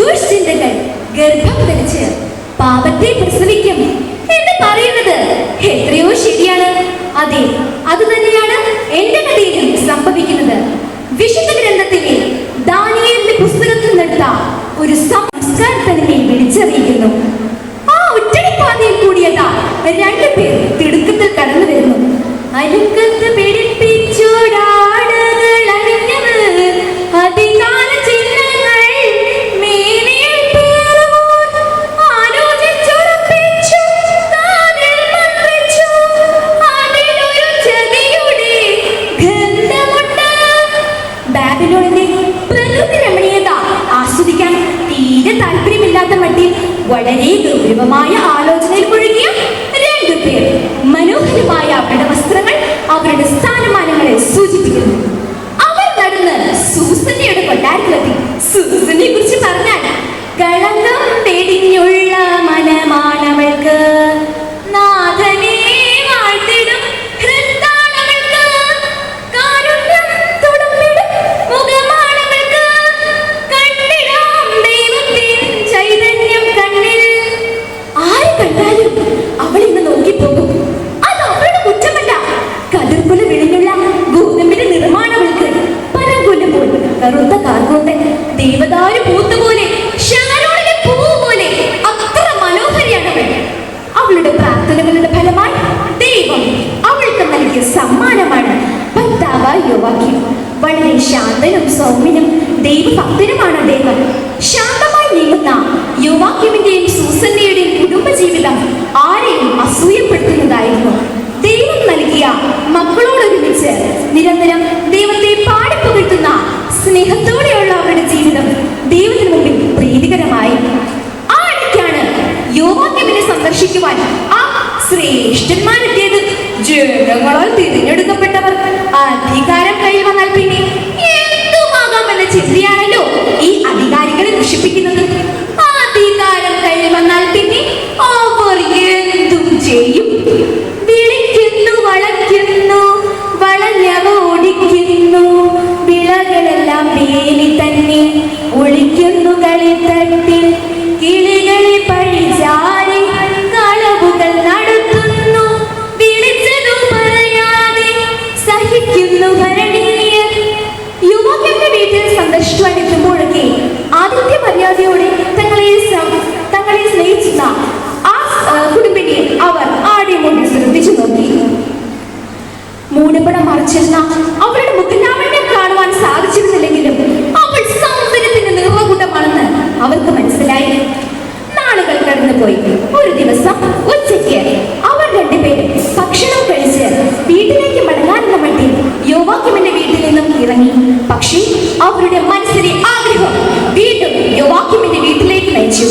ദുഷ്ചിന്തകൾ ഗർഭം ധരിച്ച് പാപത്തെ പ്രസവിക്കും എന്ന് പറയുന്നത് എത്രയോ ശരിയാണ്. അതെ, അത് തന്നെയാണ് എന്റെ കഥയിലും സംഭവിക്കുന്നത്. വിശുദ്ധ ഗ്രന്ഥത്തിലെ ദാനിയേലിന്റെ പുസ്തകത്തിൽ നിന്നെടുത്ത ഒരു സംസ്കാരത്തിനെ വിളിച്ചറിയിക്കുന്നു. ആ ഒറ്റടിപ്പാതയിൽ കൂടിയതാ രണ്ടുപേർ തിടുക്കത്തിൽ കടന്നു വരുന്നു. അലുക്കത്ത് പിടിപ്പിച്ചോടാടുകൾ അണിഞ്ഞത് അധികാല ചിഹ്നങ്ങൾ മേനിയിൽ പേറുവോർ ആലോചിച്ചുറപ്പിച്ചു കാതിൽ മന്ത്രിച്ചു അതിലൊരു ചതിയുടെ ഗന്ധമുണ്ട്. ബാബിലോണിന്റെ പ്രകൃതി രമണീയത ആസ്വദിക്കാൻ തീരെ താല്പര്യമില്ലാത്ത മട്ടിൽ വളരെ ഗൗരവമായ ആലോചനയിൽ മുഴുകിയ രണ്ടുപേർ മനോഹരമായ അവരുടെ വസ്ത്രങ്ങൾ അവരുടെ സ്ഥാനമാനങ്ങളെ സൂചിപ്പിക്കുന്നു. അവർ നടന്ന് സൂസന്നയുടെ കൊട്ടാരത്തിലെത്തി. സൂസനെ കുറിച്ച് പറഞ്ഞാൽ കളങ്കം വെടിഞ്ഞുള്ള മനമാണവൾക്ക്, നാഥനെ വാഴ്ത്തിടും ഹൃദാണവൾക്ക്, കാരുണ്യം തുളുമ്പിടും മുഖമാണവൾക്ക്, കണ്ടിടാം ദൈവത്തിൻ ചൈതന്യം കണ്ണിൽ. ആര് കണ്ടാലും അവൾ ഇന്ന് നോക്കിപ്പോകും. അത് അവളുടെ കുറ്റമല്ല. കതിർക്കുല വിളിഞ്ഞുള്ള ഗോതമ്പിന്റെ നിർമ്മാണവൾക്ക്, പനങ്കുലം പോലെ കറുത്ത കാർക്കൂട്ട്, ദേവദാരു പൂത്തുപോലെ, ശാരോണിലെ പൂവ് പോലെ അത്ര മനോഹരിയാണവൾ. അവളുടെ പ്രാർത്ഥനകളുടെ ഫലമായി ദൈവം അവൾക്ക് നൽകിയ സമ്മാനമാണ് ഭർത്താവായ യോവാഖീം. വളരെ ശാന്തനും സൗമ്യനും ദൈവഭക്തനുമാണ് അദ്ദേഹം. ശാന്തമായി നീങ്ങുന്ന യോവാഖീമിന്റെയും സൂസന്നയുടെയും കുടുംബജീവിതം ആരെയും അസൂയപ്പെടുത്തുന്നതായിരുന്നു. ദൈവം നൽകിയ മക്കളോടൊരുമിച്ച് നിരന്തരം ദൈവത്തെ പാടിപ്പുകഴ്ത്തുന്ന സ്നേഹത്തോടെയുള്ള അവരുടെ ജീവിതം ദൈവത്തിന് മുമ്പിൽ പ്രീതികരമായി. ആ ഇടയ്ക്കാണ് യോവാഖീമിനെ സന്ദർശിക്കുവാൻ ആ ശ്രേഷ്ഠന്മാരെത്തിയത്. ജനങ്ങളാൽ തിരഞ്ഞെടുക്കപ്പെട്ടവർ അധികാരം കൈവന്നാൽ പിന്നെ എന്തുമാകാമെന്ന ചിന്തയാണല്ലോ ഈ അധികാരികളെ നശിപ്പിക്കുന്നത്. അധികാരം കൈവന്നാൽ പിന്നെ അവർ എന്തും ചെയ്യും. വിളിക്കുന്നു, വളയ്ക്കുന്നു, വളഞ്ഞവ ഓടിക്കുന്നു, വിളകളെല്ലാം വേലി തന്നെ ഒളിക്കുന്നു കളിത്തട്ടിൽ, കിളികളെ പഴിചാരി കളവുകൾ നടത്തുന്നു, വിളിച്ചതു പറയാതെ സഹിക്കുന്നു ഭരണീയർ. യുവാക്കളുടെ വീട്ടിൽ സന്ദർശിക്കുവാൻ എത്തുമ്പോഴൊക്കെ ആദിത്യ മര്യാദയോടെ തങ്ങളെ സ്നേഹിച്ചിരുന്ന ആ കുടുംബിനെ അവർ ആദ്യം കൊണ്ട് ശ്രദ്ധിച്ചു നോക്കി. മൂടുപടം മറച്ചിരുന്ന അവരുടെ മുഖലാവണ്യം കാണുവാൻ സാധിച്ചിരുന്നില്ലെങ്കിലും അവൾ സൗന്ദര്യത്തിന്റെ നിർവകൂട്ടമാണെന്ന് അവർക്ക് മനസ്സിലായി. നാളുകൾ കടന്നുപോയി. ഒരു ദിവസം ഉച്ചയ്ക്ക് അവർ രണ്ടുപേരും ഭക്ഷണം കഴിച്ച് വീട്ടിലേക്ക് മടങ്ങാനുള്ള മട്ടിൽ യോവാഖീമിന്റെ വീട്ടിൽ നിന്നും ഇറങ്ങി. പക്ഷേ അവരുടെ മനസ്സിലെ ആഗ്രഹം വീണ്ടും യോവാഖീമിന്റെ വീട്ടിലേക്ക് നയിച്ചു.